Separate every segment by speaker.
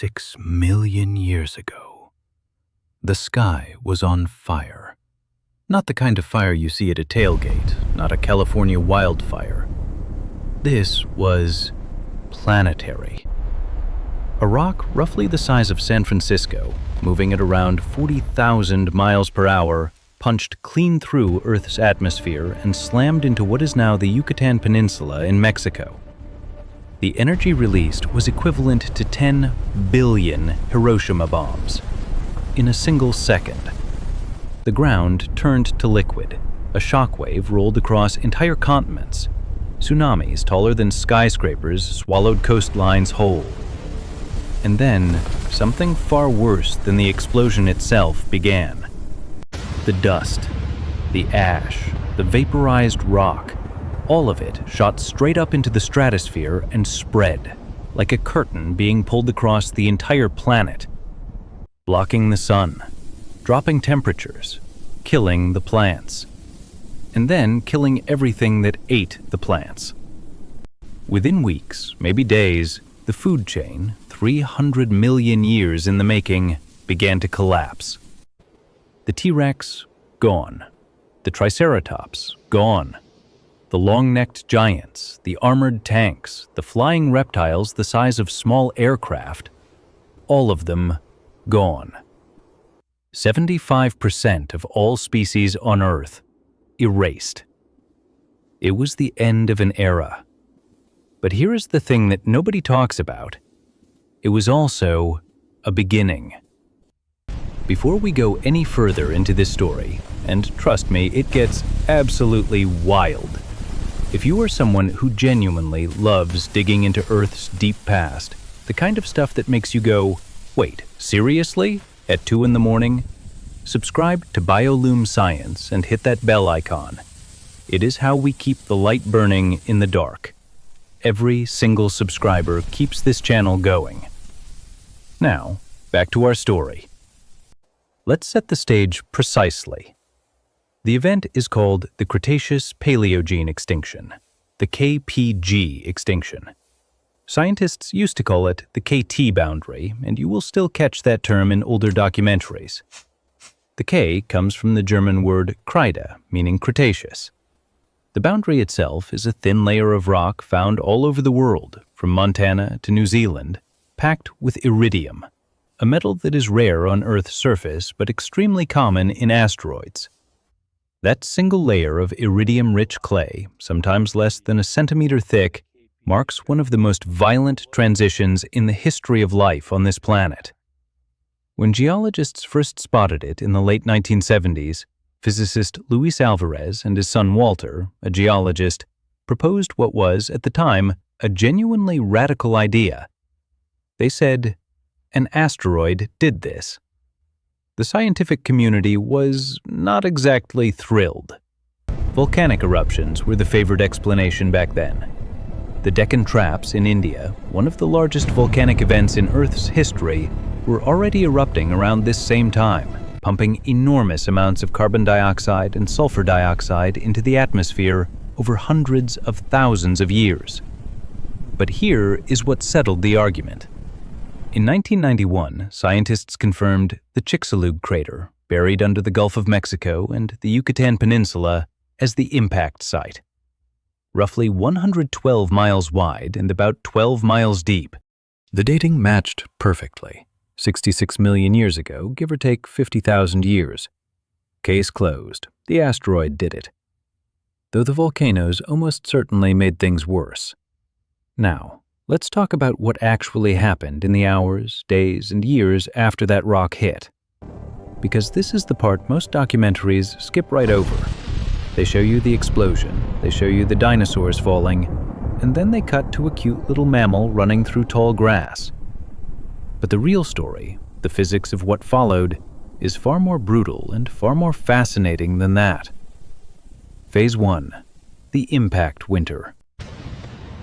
Speaker 1: 66 million years ago, the sky was on fire. Not the kind of fire you see at a tailgate, not a California wildfire. This was planetary. A rock roughly the size of San Francisco, moving at around 40,000 miles per hour, punched clean through Earth's atmosphere and slammed into what is now the Yucatán Peninsula in Mexico. The energy released was equivalent to 10 billion Hiroshima bombs in a single second. The ground turned to liquid. A shockwave rolled across entire continents. Tsunamis taller than skyscrapers swallowed coastlines whole. And then, something far worse than the explosion itself began. The dust, the ash, the vaporized rock, all of it shot straight up into the stratosphere and spread, like a curtain being pulled across the entire planet, blocking the sun, dropping temperatures, killing the plants, and then killing everything that ate the plants. Within weeks, maybe days, the food chain, 300 million years in the making, began to collapse. The T-Rex, gone. The Triceratops, gone. The long-necked giants, the armored tanks, the flying reptiles the size of small aircraft, all of them gone. 75% of all species on Earth erased. It was the end of an era. But here is the thing that nobody talks about. It was also a beginning. Before we go any further into this story, and trust me, it gets absolutely wild. If you are someone who genuinely loves digging into Earth's deep past, the kind of stuff that makes you go, wait, seriously? At 2 a.m? Subscribe to Biolume Science and hit that bell icon. It is how we keep the light burning in the dark. Every single subscriber keeps this channel going. Now, back to our story. Let's set the stage precisely. The event is called the Cretaceous-Paleogene extinction, the KPG extinction. Scientists used to call it the KT boundary, and you will still catch that term in older documentaries. The K comes from the German word Kreide, meaning Cretaceous. The boundary itself is a thin layer of rock found all over the world, from Montana to New Zealand, packed with iridium, a metal that is rare on Earth's surface but extremely common in asteroids. That single layer of iridium-rich clay, sometimes less than a centimeter thick, marks one of the most violent transitions in the history of life on this planet. When geologists first spotted it in the late 1970s, physicist Luis Alvarez and his son Walter, a geologist, proposed what was, at the time, a genuinely radical idea. They said, an asteroid did this. The scientific community was not exactly thrilled. Volcanic eruptions were the favored explanation back then. The Deccan Traps in India, one of the largest volcanic events in Earth's history, were already erupting around this same time, pumping enormous amounts of carbon dioxide and sulfur dioxide into the atmosphere over hundreds of thousands of years. But here is what settled the argument. In 1991, scientists confirmed the Chicxulub crater, buried under the Gulf of Mexico and the Yucatán Peninsula, as the impact site. Roughly 112 miles wide and about 12 miles deep, the dating matched perfectly. 66 million years ago, give or take 50,000 years. Case closed. The asteroid did it. Though the volcanoes almost certainly made things worse. Now, let's talk about what actually happened in the hours, days, and years after that rock hit. Because this is the part most documentaries skip right over. They show you the explosion, they show you the dinosaurs falling, and then they cut to a cute little mammal running through tall grass. But the real story, the physics of what followed, is far more brutal and far more fascinating than that. Phase 1. The impact winter.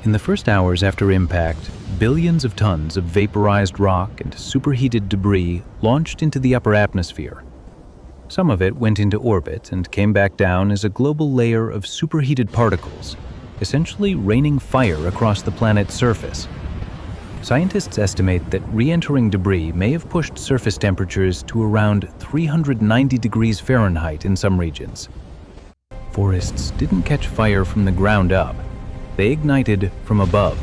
Speaker 1: In the first hours after impact, billions of tons of vaporized rock and superheated debris launched into the upper atmosphere. Some of it went into orbit and came back down as a global layer of superheated particles, essentially raining fire across the planet's surface. Scientists estimate that re-entering debris may have pushed surface temperatures to around 390 degrees Fahrenheit in some regions. Forests didn't catch fire from the ground up. They ignited from above.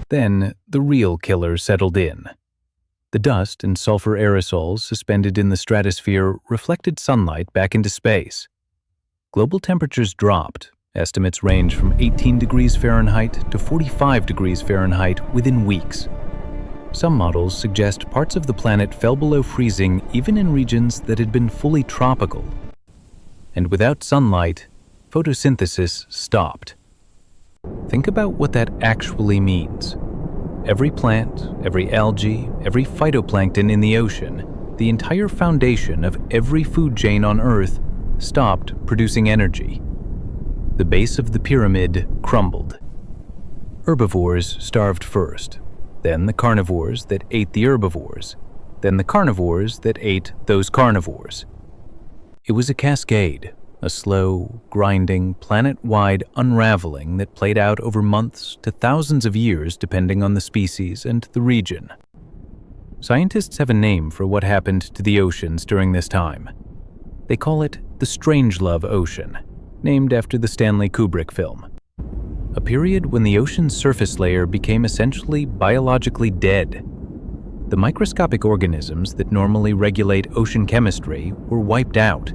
Speaker 1: Then, the real killer settled in. The dust and sulfur aerosols suspended in the stratosphere reflected sunlight back into space. Global temperatures dropped. Estimates range from 18 degrees Fahrenheit to 45 degrees Fahrenheit within weeks. Some models suggest parts of the planet fell below freezing even in regions that had been fully tropical. And without sunlight, photosynthesis stopped. Think about what that actually means. Every plant, every algae, every phytoplankton in the ocean, the entire foundation of every food chain on Earth stopped producing energy. The base of the pyramid crumbled. Herbivores starved first, then the carnivores that ate the herbivores, then the carnivores that ate those carnivores. It was a cascade, a slow, grinding, planet-wide unraveling that played out over months to thousands of years depending on the species and the region. Scientists have a name for what happened to the oceans during this time. They call it the Chicxulub Ocean, named after the Stanley Kubrick film. A period when the ocean's surface layer became essentially biologically dead. The microscopic organisms that normally regulate ocean chemistry were wiped out.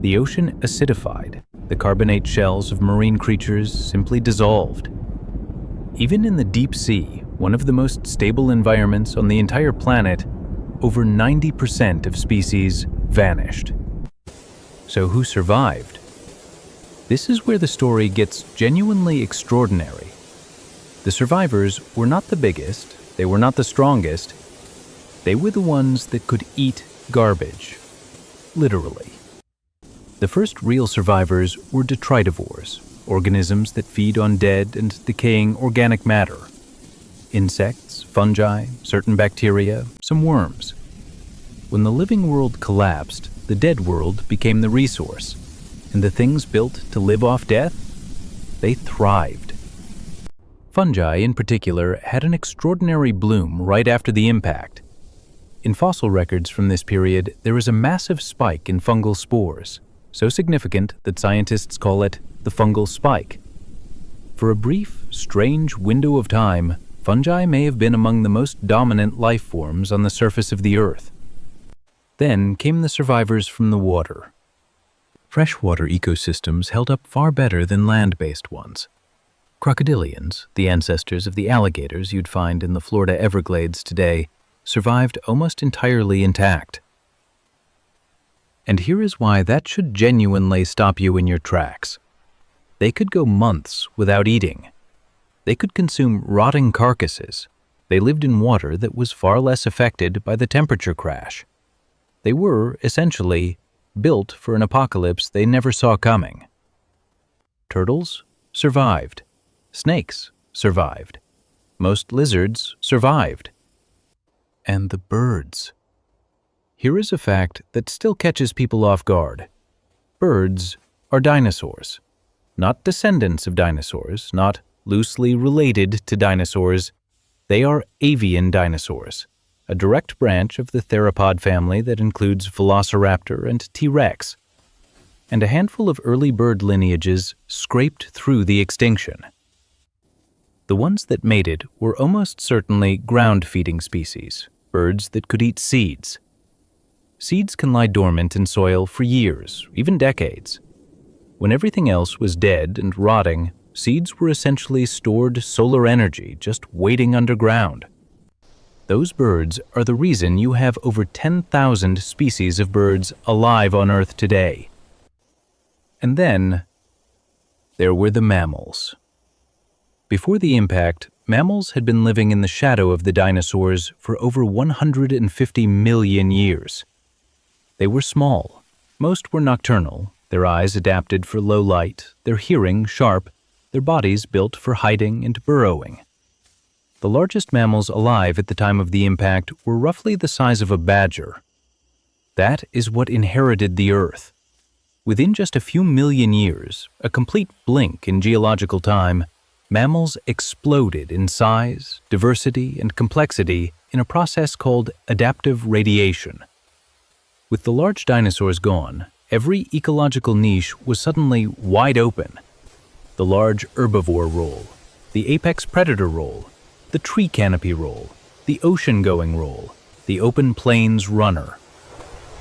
Speaker 1: The ocean acidified. The carbonate shells of marine creatures simply dissolved. Even in the deep sea, one of the most stable environments on the entire planet, over 90% of species vanished. So who survived? This is where the story gets genuinely extraordinary. The survivors were not the biggest, they were not the strongest, they were the ones that could eat garbage, literally. The first real survivors were detritivores, organisms that feed on dead and decaying organic matter. Insects, fungi, certain bacteria, some worms. When the living world collapsed, the dead world became the resource. And the things built to live off death, they thrived. Fungi, in particular, had an extraordinary bloom right after the impact. In fossil records from this period, there is a massive spike in fungal spores, so significant that scientists call it the fungal spike. For a brief, strange window of time, fungi may have been among the most dominant life forms on the surface of the Earth. Then came the survivors from the water. Freshwater ecosystems held up far better than land-based ones. Crocodilians, the ancestors of the alligators you'd find in the Florida Everglades today, survived almost entirely intact. And here is why that should genuinely stop you in your tracks. They could go months without eating. They could consume rotting carcasses. They lived in water that was far less affected by the temperature crash. They were, essentially, built for an apocalypse they never saw coming. Turtles survived. Snakes survived. Most lizards survived. And the birds. Here is a fact that still catches people off guard. Birds are dinosaurs. Not descendants of dinosaurs, not loosely related to dinosaurs. They are avian dinosaurs, a direct branch of the theropod family that includes Velociraptor and T-Rex, and a handful of early bird lineages scraped through the extinction. The ones that made it were almost certainly ground-feeding species, birds that could eat seeds. Seeds can lie dormant in soil for years, even decades. When everything else was dead and rotting, seeds were essentially stored solar energy just waiting underground. Those birds are the reason you have over 10,000 species of birds alive on Earth today. And then, there were the mammals. Before the impact, mammals had been living in the shadow of the dinosaurs for over 150 million years. They were small. Most were nocturnal, their eyes adapted for low light, their hearing sharp, their bodies built for hiding and burrowing. The largest mammals alive at the time of the impact were roughly the size of a badger. That is what inherited the Earth. Within just a few million years, a complete blink in geological time, Mammals exploded in size, diversity, and complexity in a process called adaptive radiation. With the large dinosaurs gone, every ecological niche was suddenly wide open. The large herbivore role, the apex predator role, the tree canopy role, the ocean-going role, the open plains runner.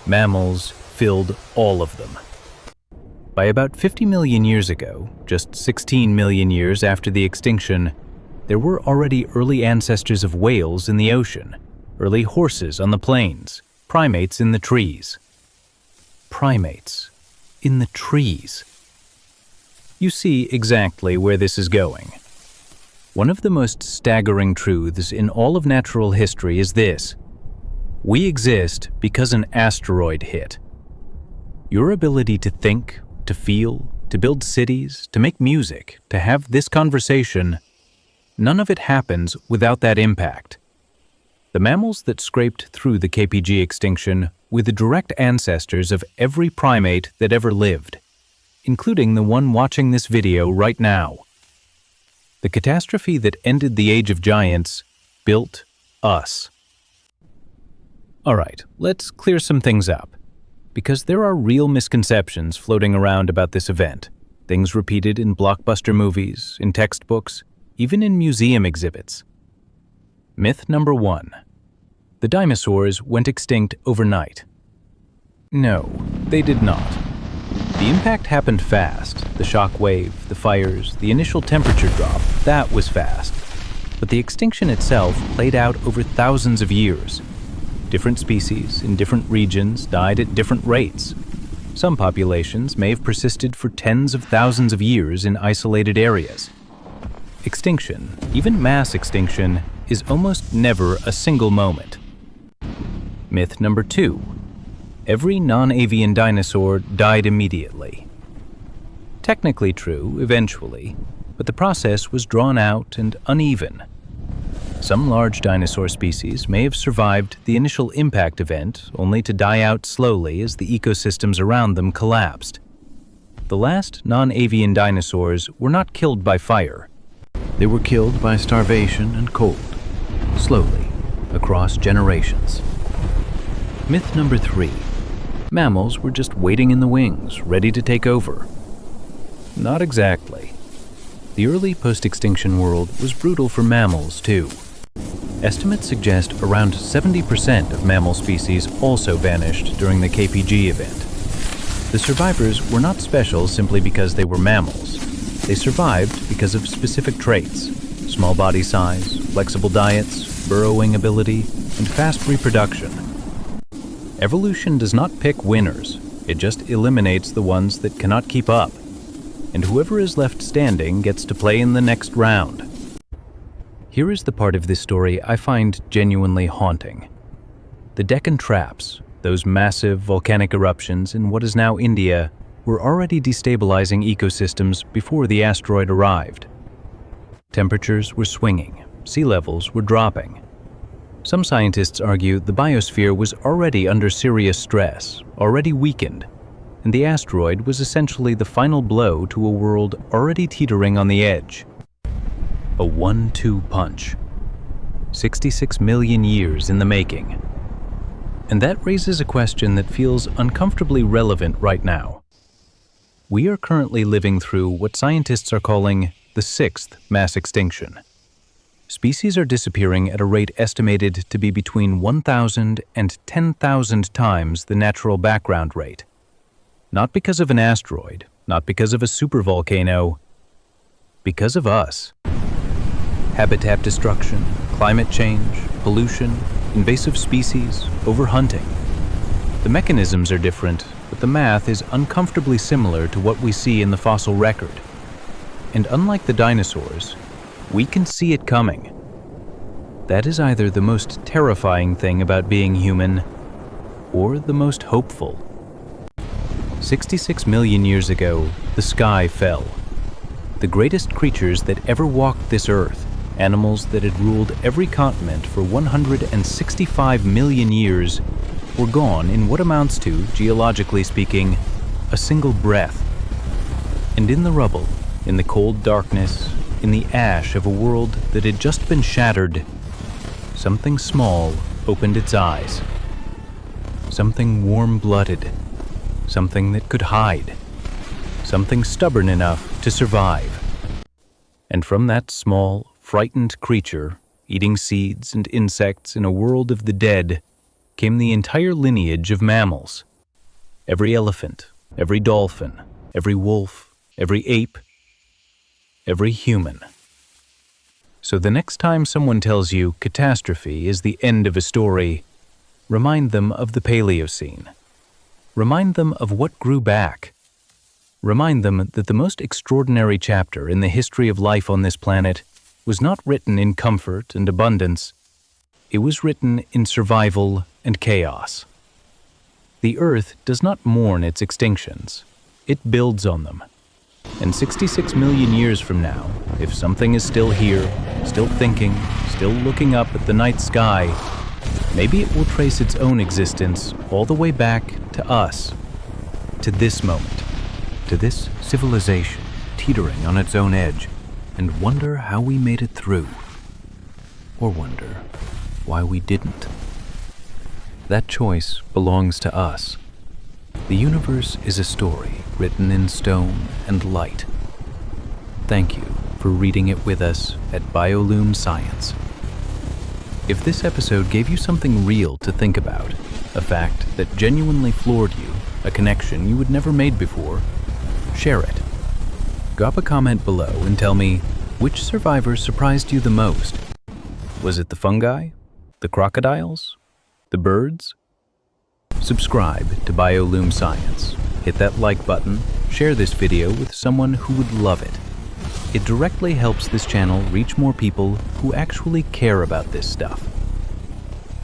Speaker 1: Mammals filled all of them. By about 50 million years ago, just 16 million years after the extinction, there were already early ancestors of whales in the ocean, early horses on the plains, primates in the trees. Primates in the trees. You see exactly where this is going. One of the most staggering truths in all of natural history is this: we exist because an asteroid hit. Your ability to think, to feel, to build cities, to make music, to have this conversation, none of it happens without that impact. The mammals that scraped through the KPG extinction were the direct ancestors of every primate that ever lived, including the one watching this video right now. The catastrophe that ended the Age of Giants built us. All right, let's clear some things up, because there are real misconceptions floating around about this event, things repeated in blockbuster movies, in textbooks, even in museum exhibits. Myth number 1. The dinosaurs went extinct overnight. No, they did not. The impact happened fast. The shock wave, the fires, the initial temperature drop, that was fast. But the extinction itself played out over thousands of years. Different species in different regions died at different rates. Some populations may have persisted for tens of thousands of years in isolated areas. Extinction, even mass extinction, is almost never a single moment. Myth number 2. Every non-avian dinosaur died immediately. Technically true, eventually, but the process was drawn out and uneven. Some large dinosaur species may have survived the initial impact event only to die out slowly as the ecosystems around them collapsed. The last non-avian dinosaurs were not killed by fire. They were killed by starvation and cold, slowly, across generations. Myth number 3. Mammals were just waiting in the wings, ready to take over. Not exactly. The early post-extinction world was brutal for mammals, too. Estimates suggest around 70% of mammal species also vanished during the KPG event. The survivors were not special simply because they were mammals. They survived because of specific traits: small body size, flexible diets, burrowing ability, and fast reproduction. Evolution does not pick winners. It just eliminates the ones that cannot keep up. And whoever is left standing gets to play in the next round. Here is the part of this story I find genuinely haunting. The Deccan Traps, those massive volcanic eruptions in what is now India, were already destabilizing ecosystems before the asteroid arrived. Temperatures were swinging, sea levels were dropping. Some scientists argue the biosphere was already under serious stress, already weakened, and the asteroid was essentially the final blow to a world already teetering on the edge. A 1-2 punch. 66 million years in the making. And that raises a question that feels uncomfortably relevant right now. We are currently living through what scientists are calling the 6th mass extinction. Species are disappearing at a rate estimated to be between 1,000 and 10,000 times the natural background rate. Not because of an asteroid, not because of a supervolcano, because of us. Habitat destruction, climate change, pollution, invasive species, overhunting. The mechanisms are different, but the math is uncomfortably similar to what we see in the fossil record. And unlike the dinosaurs, we can see it coming. That is either the most terrifying thing about being human, or the most hopeful. 66 million years ago, the sky fell. The greatest creatures that ever walked this earth, animals that had ruled every continent for 165 million years, were gone in what amounts to, geologically speaking, a single breath. And in the rubble, in the cold darkness, in the ash of a world that had just been shattered, something small opened its eyes. Something warm-blooded, something that could hide, something stubborn enough to survive. And from that small, frightened creature, eating seeds and insects in a world of the dead, came the entire lineage of mammals. Every elephant, every dolphin, every wolf, every ape, every human. So the next time someone tells you catastrophe is the end of a story, remind them of the Paleocene. Remind them of what grew back. Remind them that the most extraordinary chapter in the history of life on this planet was not written in comfort and abundance. It was written in survival and chaos. The Earth does not mourn its extinctions. It builds on them. And 66 million years from now, if something is still here, still thinking, still looking up at the night sky, maybe it will trace its own existence all the way back to us, to this moment, to this civilization teetering on its own edge, and wonder how we made it through, or wonder why we didn't. That choice belongs to us. The universe is a story written in stone and light. Thank you for reading it with us at Biolume Science. If this episode gave you something real to think about, a fact that genuinely floored you, a connection you had never made before, share it. Drop a comment below and tell me which survivor surprised you the most. Was it the fungi? The crocodiles? The birds? Subscribe to Biolume Science. Hit that like button, share this video with someone who would love it. It directly helps this channel reach more people who actually care about this stuff.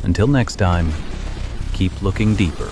Speaker 1: Until next time, keep looking deeper.